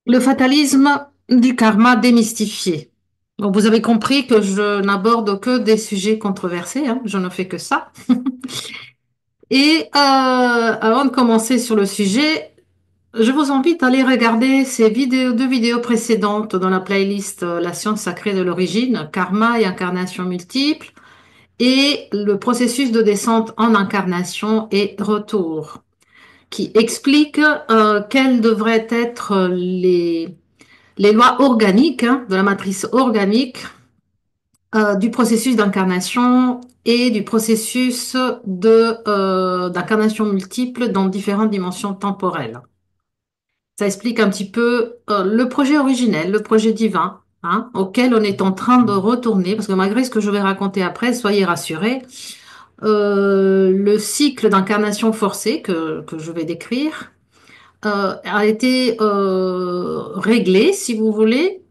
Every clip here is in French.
Le fatalisme du karma démystifié. Donc, vous avez compris que je n'aborde que des sujets controversés, hein, je ne fais que ça. Et avant de commencer sur le sujet, je vous invite à aller regarder ces vidéos, deux vidéos précédentes dans la playlist La science sacrée de l'origine, karma et incarnation multiple, et le processus de descente en incarnation et retour, qui explique quelles devraient être les lois organiques, hein, de la matrice organique, du processus d'incarnation et du processus d'incarnation multiple dans différentes dimensions temporelles. Ça explique un petit peu le projet originel, le projet divin, hein, auquel on est en train de retourner, parce que malgré ce que je vais raconter après, soyez rassurés, le cycle d'incarnation forcée que je vais décrire a été réglé, si vous voulez,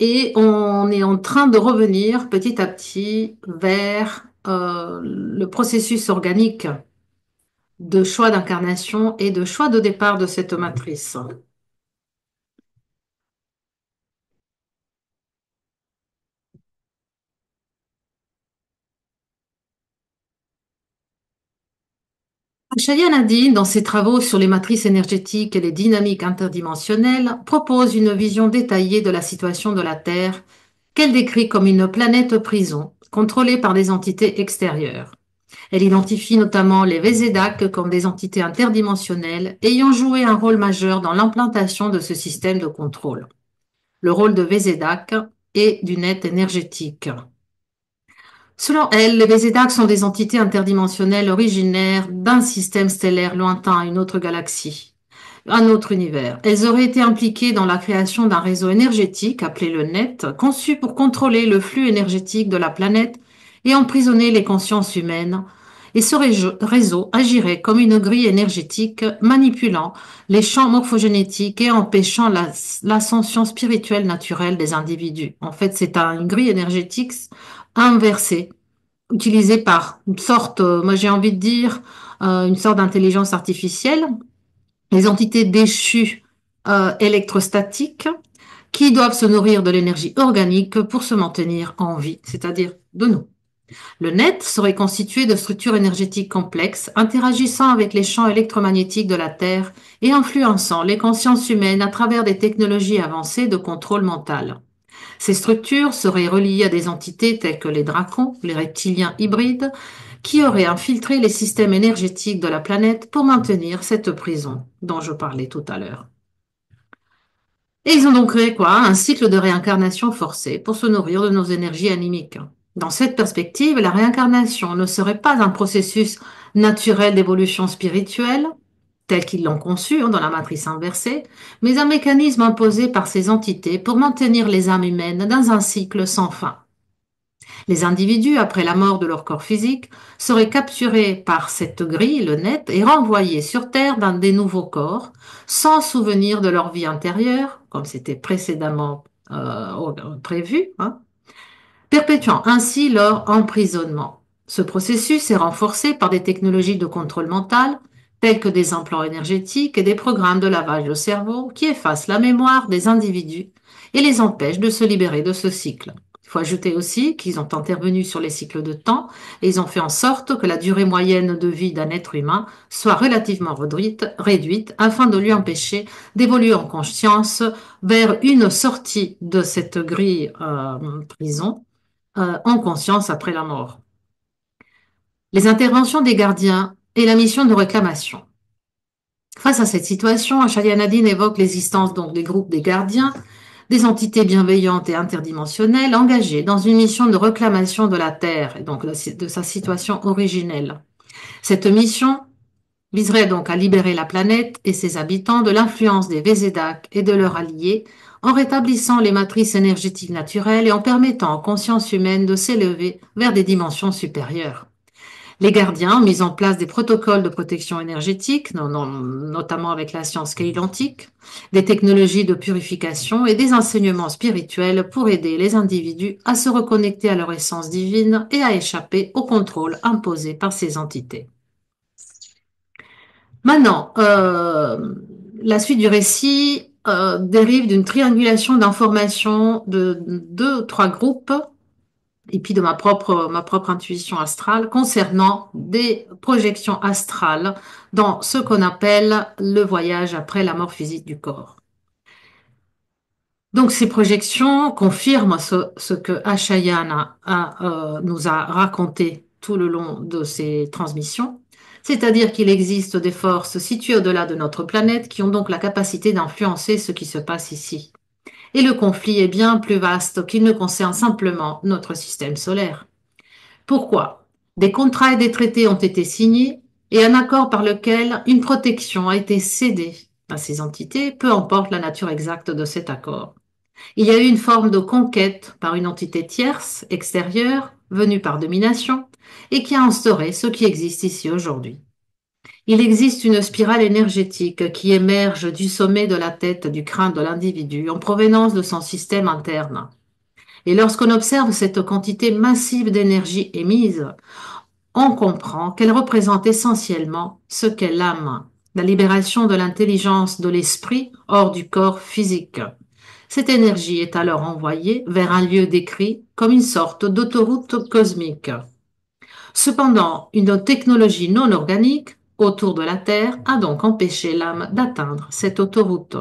et on est en train de revenir petit à petit vers le processus organique de choix d'incarnation et de choix de départ de cette matrice. Shaya Nadine, dans ses travaux sur les matrices énergétiques et les dynamiques interdimensionnelles, propose une vision détaillée de la situation de la Terre qu'elle décrit comme une planète prison, contrôlée par des entités extérieures. Elle identifie notamment les Vésédaques comme des entités interdimensionnelles ayant joué un rôle majeur dans l'implantation de ce système de contrôle. Le rôle de Vésédaque et du net énergétique. Selon elle, les Vésédaques sont des entités interdimensionnelles originaires d'un système stellaire lointain à une autre galaxie, un autre univers. Elles auraient été impliquées dans la création d'un réseau énergétique appelé le Net, conçu pour contrôler le flux énergétique de la planète et emprisonner les consciences humaines. Et ce réseau agirait comme une grille énergétique, manipulant les champs morphogénétiques et empêchant l'ascension spirituelle naturelle des individus. En fait, c'est une grille énergétique inversée, utilisée par une sorte, moi j'ai envie de dire, une sorte d'intelligence artificielle, les entités déchues électrostatiques qui doivent se nourrir de l'énergie organique pour se maintenir en vie, c'est-à-dire de nous. Le net serait constitué de structures énergétiques complexes interagissant avec les champs électromagnétiques de la Terre et influençant les consciences humaines à travers des technologies avancées de contrôle mental. Ces structures seraient reliées à des entités telles que les dracons, les reptiliens hybrides, qui auraient infiltré les systèmes énergétiques de la planète pour maintenir cette prison dont je parlais tout à l'heure. Et ils ont donc créé quoi? Un cycle de réincarnation forcée pour se nourrir de nos énergies animiques. Dans cette perspective, la réincarnation ne serait pas un processus naturel d'évolution spirituelle, tel qu'ils l'ont conçu dans la matrice inversée, mais un mécanisme imposé par ces entités pour maintenir les âmes humaines dans un cycle sans fin. Les individus, après la mort de leur corps physique, seraient capturés par cette grille, le net, et renvoyés sur Terre dans des nouveaux corps, sans souvenir de leur vie antérieure, comme c'était précédemment prévu, hein, perpétuant ainsi leur emprisonnement. Ce processus est renforcé par des technologies de contrôle mental, telles que des implants énergétiques et des programmes de lavage de cerveau qui effacent la mémoire des individus et les empêchent de se libérer de ce cycle. Il faut ajouter aussi qu'ils ont intervenu sur les cycles de temps et ils ont fait en sorte que la durée moyenne de vie d'un être humain soit relativement réduite afin de lui empêcher d'évoluer en conscience vers une sortie de cette grille prison en conscience après la mort. Les interventions des gardiens et la mission de réclamation. Face à cette situation, Achalia Nadine évoque l'existence donc des groupes des gardiens, des entités bienveillantes et interdimensionnelles engagées dans une mission de réclamation de la Terre et donc de sa situation originelle. Cette mission viserait donc à libérer la planète et ses habitants de l'influence des Vésédaques et de leurs alliés en rétablissant les matrices énergétiques naturelles et en permettant aux consciences humaines de s'élever vers des dimensions supérieures. Les gardiens ont mis en place des protocoles de protection énergétique, notamment avec la science kéilantique, des technologies de purification et des enseignements spirituels pour aider les individus à se reconnecter à leur essence divine et à échapper au contrôle imposé par ces entités. Maintenant, la suite du récit, dérive d'une triangulation d'informations de deux, trois groupes et puis de ma propre intuition astrale concernant des projections astrales dans ce qu'on appelle le voyage après la mort physique du corps. Donc ces projections confirment ce que Ashayana nous a raconté tout le long de ses transmissions, c'est-à-dire qu'il existe des forces situées au-delà de notre planète qui ont donc la capacité d'influencer ce qui se passe ici. Et le conflit est bien plus vaste qu'il ne concerne simplement notre système solaire. Pourquoi? Des contrats et des traités ont été signés et un accord par lequel une protection a été cédée à ces entités, peu importe la nature exacte de cet accord. Il y a eu une forme de conquête par une entité tierce, extérieure, venue par domination, et qui a instauré ce qui existe ici aujourd'hui. Il existe une spirale énergétique qui émerge du sommet de la tête du crâne de l'individu en provenance de son système interne. Et lorsqu'on observe cette quantité massive d'énergie émise, on comprend qu'elle représente essentiellement ce qu'est l'âme, la libération de l'intelligence de l'esprit hors du corps physique. Cette énergie est alors envoyée vers un lieu décrit comme une sorte d'autoroute cosmique. Cependant, une technologie non organique autour de la Terre a donc empêché l'âme d'atteindre cette autoroute.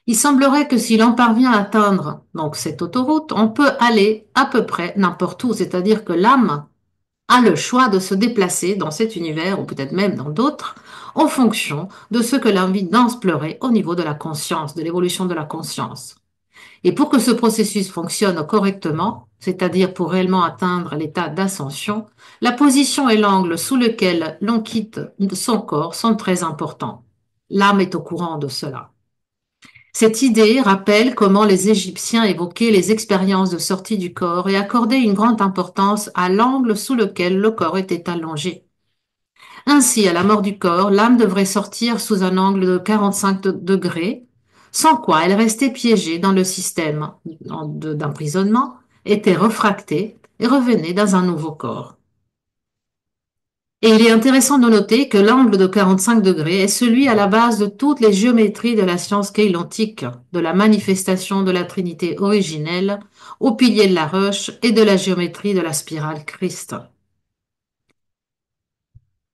Il semblerait que si l'on parvient à atteindre donc cette autoroute, on peut aller à peu près n'importe où, c'est-à-dire que l'âme a le choix de se déplacer dans cet univers ou peut-être même dans d'autres en fonction de ce que l'envie d'explorer au niveau de la conscience, de l'évolution de la conscience. Et pour que ce processus fonctionne correctement, c'est-à-dire pour réellement atteindre l'état d'ascension, la position et l'angle sous lequel l'on quitte son corps sont très importants. L'âme est au courant de cela. Cette idée rappelle comment les Égyptiens évoquaient les expériences de sortie du corps et accordaient une grande importance à l'angle sous lequel le corps était allongé. Ainsi, à la mort du corps, l'âme devrait sortir sous un angle de 45 degrés, sans quoi elle restait piégée dans le système d'emprisonnement, était refractée et revenait dans un nouveau corps. Et il est intéressant de noter que l'angle de 45 degrés est celui à la base de toutes les géométries de la science kéylontique, de la manifestation de la Trinité originelle au pilier de la roche et de la géométrie de la spirale Christ,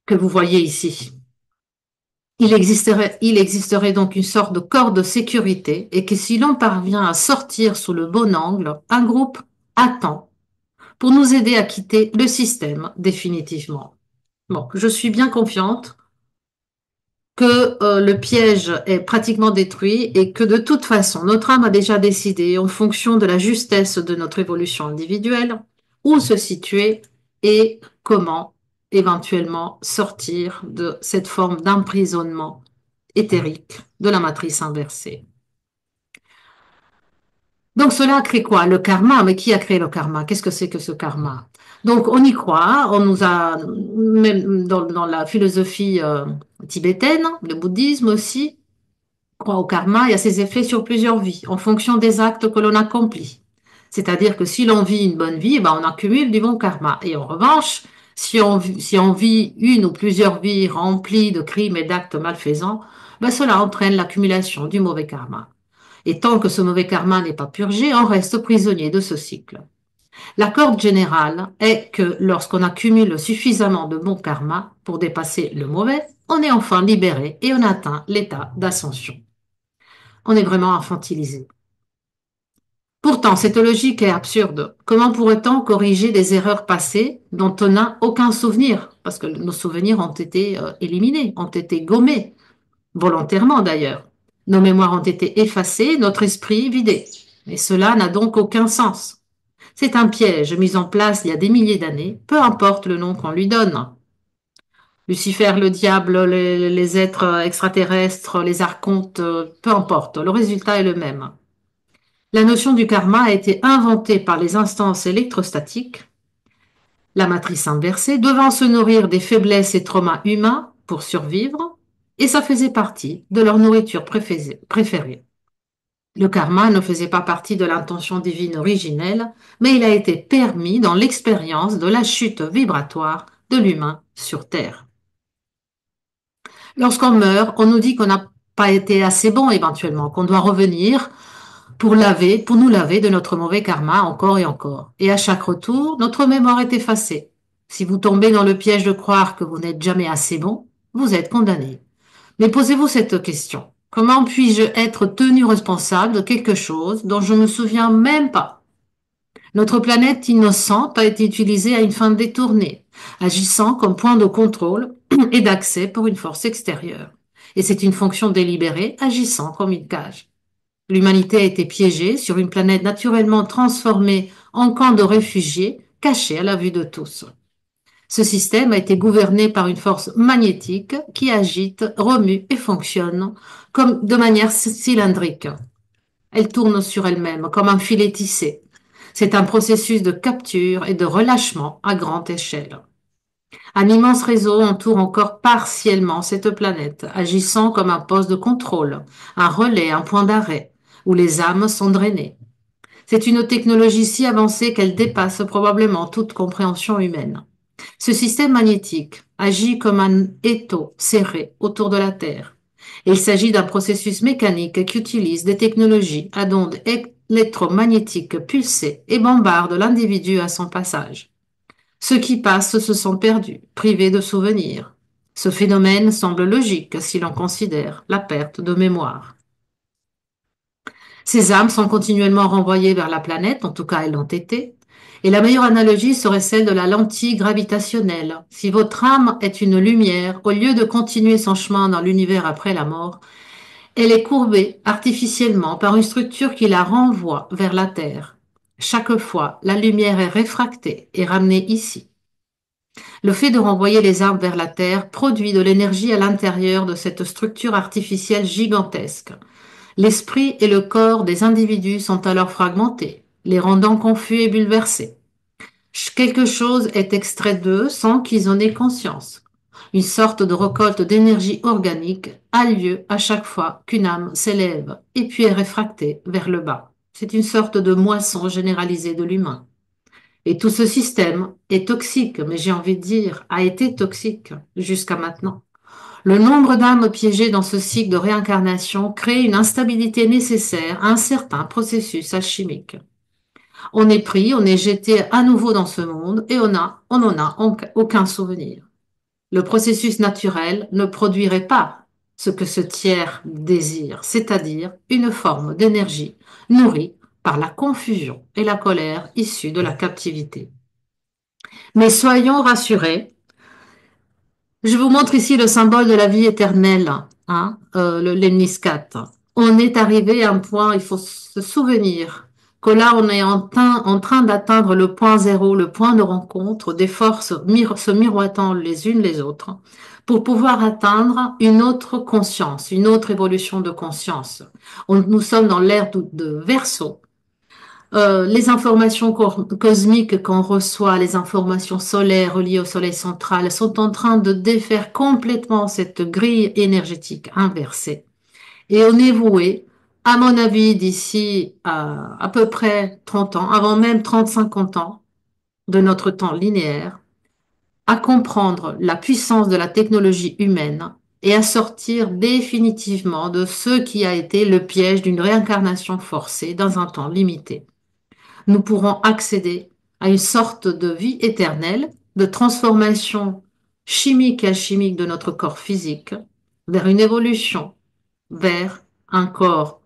que vous voyez ici. Il existerait donc une sorte de corps de sécurité et que si l'on parvient à sortir sous le bon angle, un groupe attend pour nous aider à quitter le système définitivement. Bon, je suis bien confiante que le piège est pratiquement détruit et que de toute façon, notre âme a déjà décidé, en fonction de la justesse de notre évolution individuelle, où se situer et comment éventuellement sortir de cette forme d'emprisonnement éthérique de la matrice inversée. Donc cela crée quoi? Le karma. Mais qui a créé le karma? Qu'est-ce que c'est que ce karma? Donc on y croit, on nous a, même dans la philosophie tibétaine, le bouddhisme aussi, croit au karma et à ses effets sur plusieurs vies, en fonction des actes que l'on accomplit. C'est-à-dire que si l'on vit une bonne vie, ben on accumule du bon karma. Et en revanche, si on vit une ou plusieurs vies remplies de crimes et d'actes malfaisants, ben cela entraîne l'accumulation du mauvais karma. Et tant que ce mauvais karma n'est pas purgé, on reste prisonnier de ce cycle. L'accord général est que lorsqu'on accumule suffisamment de bon karma pour dépasser le mauvais, on est enfin libéré et on atteint l'état d'ascension. On est vraiment infantilisé. Pourtant, cette logique est absurde. Comment pourrait-on corriger des erreurs passées dont on n'a aucun souvenir? Parce que nos souvenirs ont été éliminés, ont été gommés, volontairement d'ailleurs. Nos mémoires ont été effacées, notre esprit vidé. Et cela n'a donc aucun sens. C'est un piège mis en place il y a des milliers d'années, peu importe le nom qu'on lui donne. Lucifer, le diable, les êtres extraterrestres, les archontes, peu importe, le résultat est le même. La notion du karma a été inventée par les instances électrostatiques, la matrice inversée, devant se nourrir des faiblesses et traumas humains pour survivre, et ça faisait partie de leur nourriture préférée. Le karma ne faisait pas partie de l'intention divine originelle, mais il a été permis dans l'expérience de la chute vibratoire de l'humain sur Terre. Lorsqu'on meurt, on nous dit qu'on n'a pas été assez bons éventuellement, qu'on doit revenir pour laver, pour nous laver de notre mauvais karma encore et encore. Et à chaque retour, notre mémoire est effacée. Si vous tombez dans le piège de croire que vous n'êtes jamais assez bon, vous êtes condamné. Mais posez-vous cette question. Comment puis-je être tenu responsable de quelque chose dont je ne me souviens même pas? Notre planète innocente a été utilisée à une fin détournée, agissant comme point de contrôle et d'accès pour une force extérieure. Et c'est une fonction délibérée agissant comme une cage. L'humanité a été piégée sur une planète naturellement transformée en camp de réfugiés, caché à la vue de tous. Ce système a été gouverné par une force magnétique qui agite, remue et fonctionne comme de manière cylindrique. Elle tourne sur elle-même comme un filet tissé. C'est un processus de capture et de relâchement à grande échelle. Un immense réseau entoure encore partiellement cette planète, agissant comme un poste de contrôle, un relais, un point d'arrêt, où les âmes sont drainées. C'est une technologie si avancée qu'elle dépasse probablement toute compréhension humaine. Ce système magnétique agit comme un étau serré autour de la Terre. Il s'agit d'un processus mécanique qui utilise des technologies à ondes électromagnétiques pulsées et bombarde l'individu à son passage. Ceux qui passent se sont perdus, privés de souvenirs. Ce phénomène semble logique si l'on considère la perte de mémoire. Ces âmes sont continuellement renvoyées vers la planète, en tout cas elles l'ont été, et la meilleure analogie serait celle de la lentille gravitationnelle. Si votre âme est une lumière, au lieu de continuer son chemin dans l'univers après la mort, elle est courbée artificiellement par une structure qui la renvoie vers la Terre. Chaque fois, la lumière est réfractée et ramenée ici. Le fait de renvoyer les âmes vers la Terre produit de l'énergie à l'intérieur de cette structure artificielle gigantesque. L'esprit et le corps des individus sont alors fragmentés, les rendant confus et bouleversés. Quelque chose est extrait d'eux sans qu'ils en aient conscience. Une sorte de récolte d'énergie organique a lieu à chaque fois qu'une âme s'élève et puis est réfractée vers le bas. C'est une sorte de moisson généralisée de l'humain. Et tout ce système est toxique, mais j'ai envie de dire, a été toxique jusqu'à maintenant. Le nombre d'âmes piégées dans ce cycle de réincarnation crée une instabilité nécessaire à un certain processus alchimique. On est pris, on est jeté à nouveau dans ce monde et on n'en a aucun souvenir. Le processus naturel ne produirait pas ce que ce tiers désire, c'est-à-dire une forme d'énergie nourrie par la confusion et la colère issues de la captivité. Mais soyons rassurés, je vous montre ici le symbole de la vie éternelle, hein, le lemniscat. On est arrivé à un point, il faut se souvenir que là, on est en train d'atteindre le point zéro, le point de rencontre des forces se miroitant les unes les autres, pour pouvoir atteindre une autre conscience, une autre évolution de conscience. Nous sommes dans l'ère de Verseau, les informations cosmiques qu'on reçoit, les informations solaires reliées au soleil central, sont en train de défaire complètement cette grille énergétique inversée. Et on est voué, à mon avis, d'ici à peu près 30 ans, avant même 30-50 ans de notre temps linéaire, à comprendre la puissance de la technologie humaine et à sortir définitivement de ce qui a été le piège d'une réincarnation forcée dans un temps limité. Nous pourrons accéder à une sorte de vie éternelle, de transformation chimique et alchimique de notre corps physique, vers une évolution, vers un corps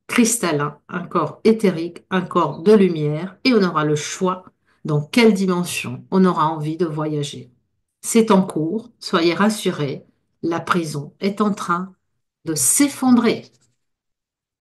cristallin, un corps éthérique, un corps de lumière, et on aura le choix dans quelle dimension on aura envie de voyager. C'est en cours, soyez rassurés, la prison est en train de s'effondrer.